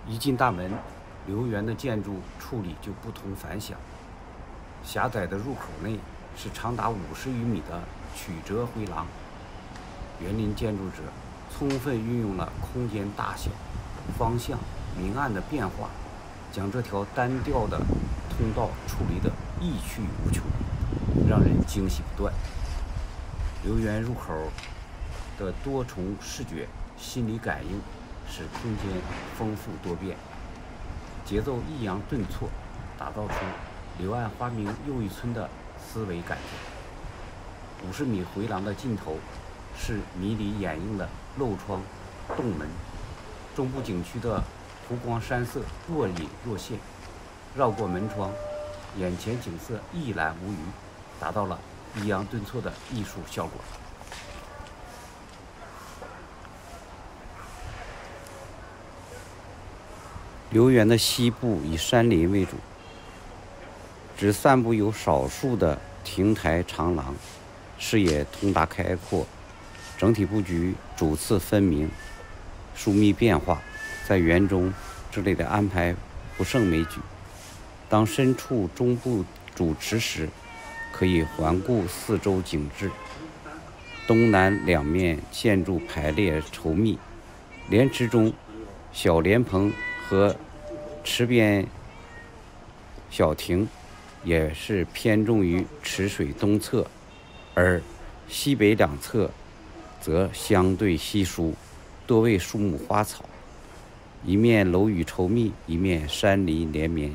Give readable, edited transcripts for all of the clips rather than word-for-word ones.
一进大门，留园的建筑处理就不同凡响。狭窄的入口内是长达50余米的曲折回廊。园林建筑者充分运用了空间大小、方向、明暗的变化，将这条单调的通道处理得意趣无穷，让人惊喜不断。留园入口的多重视觉心理感应使空间丰富多变，节奏抑扬顿挫，打造出柳暗花明又一村的思维感觉。50米回廊的尽头是迷离掩映的漏窗洞门，中部景区的湖光山色若隐若现，绕过门窗，眼前景色一览无余，达到了抑扬顿挫的艺术效果。留园的西部以山林为主，只散布有少数的亭台长廊，视野通达开阔，整体布局主次分明，疏密变化，在园中之类的安排不胜枚举。当身处中部主池时，可以环顾四周景致，东南两面建筑排列稠密，莲池中小莲蓬和池边小亭也是偏重于池水东侧，而西北两侧则相对稀疏，多为树木花草，一面楼宇稠密，一面山林连绵。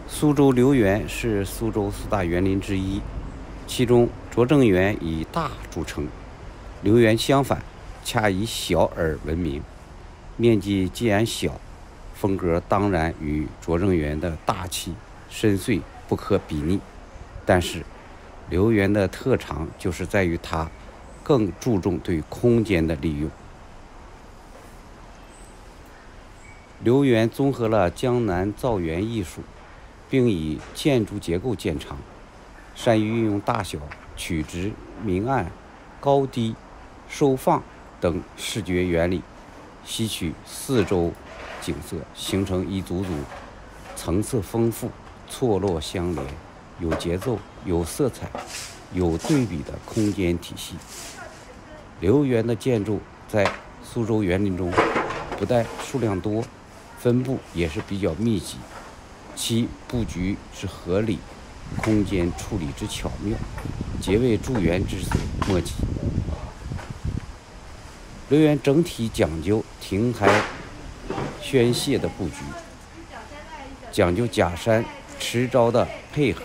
苏州留园是苏州4大园林之一，其中拙政园以大著称，留园相反，恰以小而闻名。面积既然小，风格当然与拙政园的大气深邃不可比拟。但是，留园的特长就是在于它更注重对空间的利用。留园综合了江南造园艺术，并以建筑结构见长，善于运用大小、曲直、明暗、高低、收放等视觉原理，吸取四周景色，形成一组组层次丰富、错落相连、有节奏、有色彩、有对比的空间体系。留园的建筑在苏州园林中不但数量多，分布也是比较密集，其布局之合理，空间处理之巧妙，皆为筑园之所莫及。留园整体讲究亭台轩榭的布局，讲究假山池沼的配合，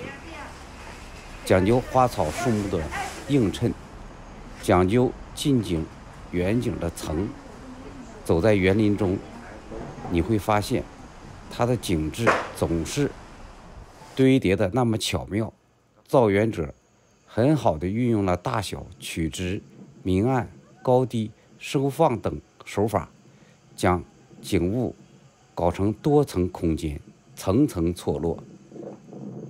讲究花草树木的映衬，讲究近景远景的层。走在园林中，你会发现它的景致总是堆叠的那么巧妙，造园者很好地运用了大小、曲直、明暗、高低、收放等手法，将景物搞成多层空间，层层错落，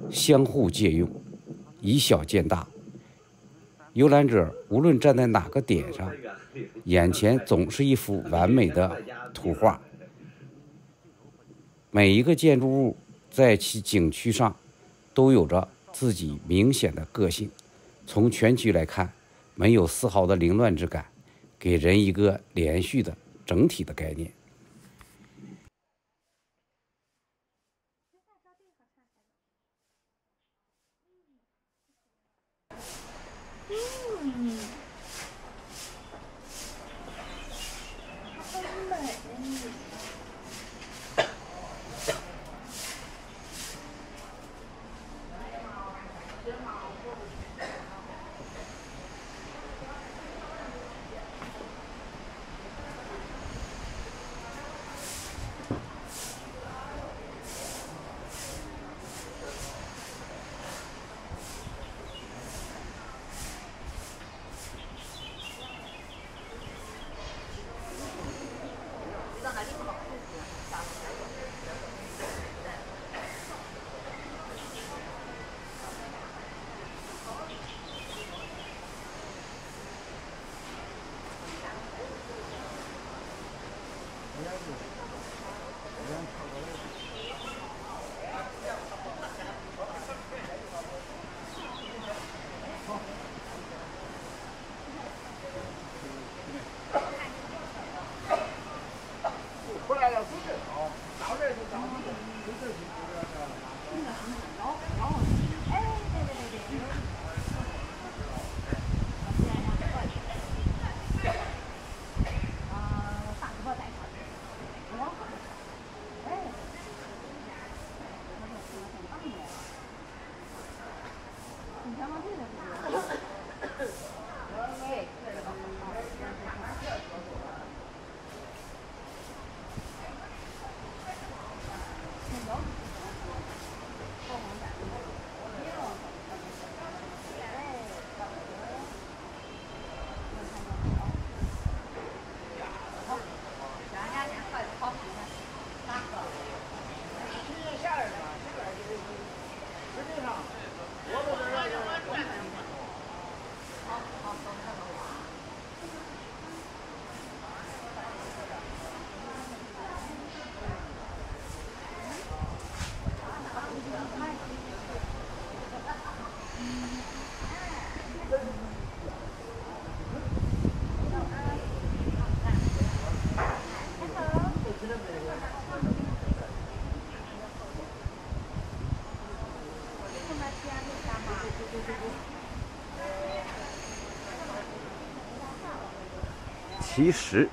相互借用，以小见大。游览者无论站在哪个点上，眼前总是一幅完美的图画。每一个建筑物在其景区上都有着自己明显的个性，从全局来看，没有丝毫的凌乱之感，给人一个连续的整体的概念。70。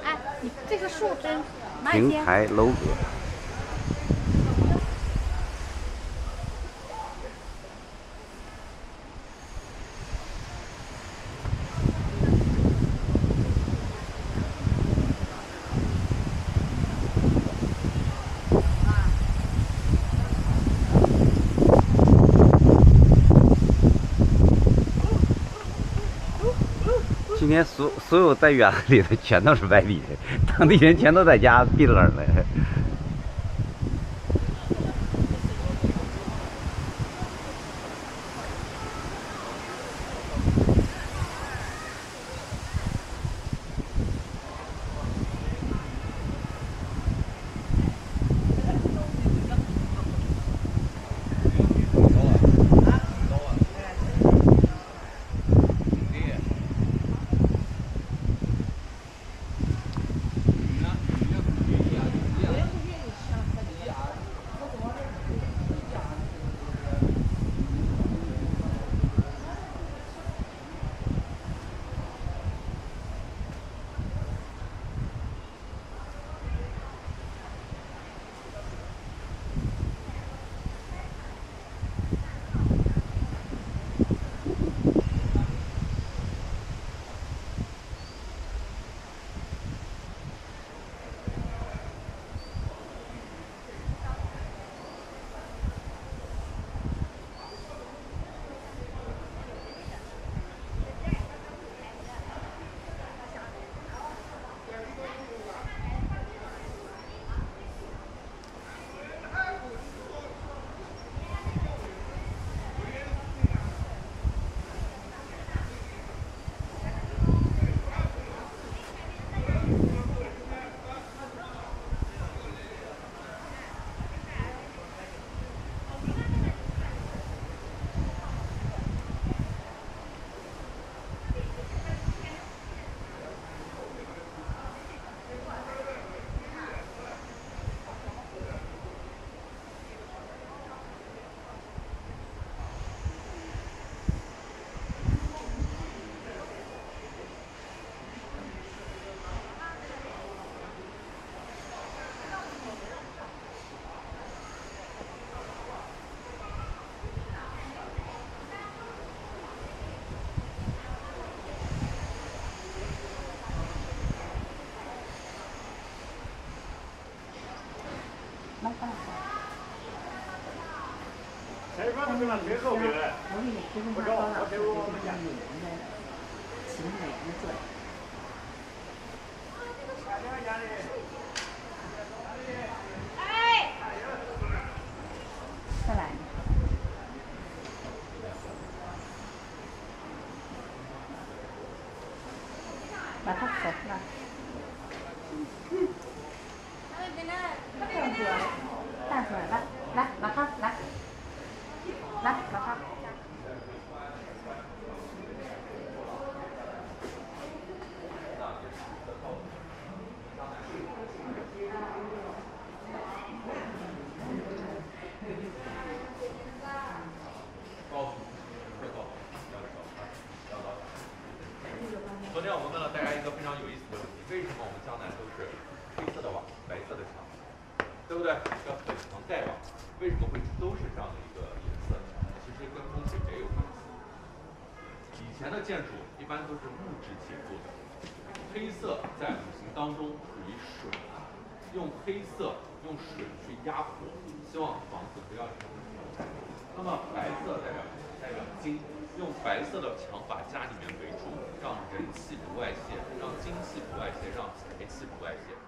哎，你这个树枝平台 logo。今天所有在园子里的全都是外地人，当地人全都在家闭着耳呢。谁说的是那最后边？不知道，我这我们家。哎，再来。把它手来。带出来，来，拿它，来，拿它。昨天我们问了大家一个非常有意思的问题：为什么我们江南都是黑色的网、白色的墙，对不对？叫粉墙黛网，为什么会都是这样的一个颜色？其实跟风水也有关系。以前的建筑一般都是木质结构的，黑色在五行当中属于水，用黑色用水去压火，希望房子不要产生火灾。那么白色代表金。用白色的墙把家里面围住，让人气不外泄，让精气不外泄，让财气不外泄。